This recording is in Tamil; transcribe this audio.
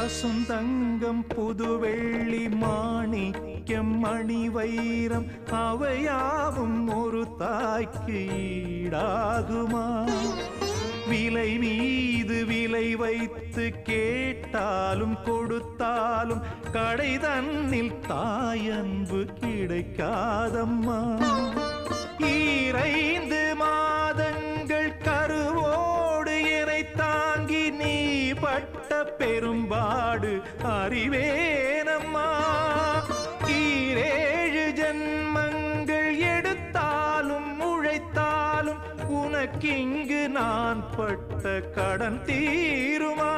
பசுந்தங்கம் புதுவெள்ளி மாணிக்கம் மணி வைரம் அவையாவும் ஒரு தாய்க்கு ஈடாகுமா? விலை மீது விலை வைத்து கேட்டாலும் கொடுத்தாலும் கடை தன்னில் தாயன்பு கிடைக்காதம்மா. 2 மாதங்கள் கருவோடு என்னை தாங்கி நீ பட்ட பெரும்பாடு அறிவேனம்மா. 7 ஜன்மங்கள் எடுத்தாலும் உழைத்தாலும் உனக்கிங்கு நான் பட்ட கடன் தீருமா?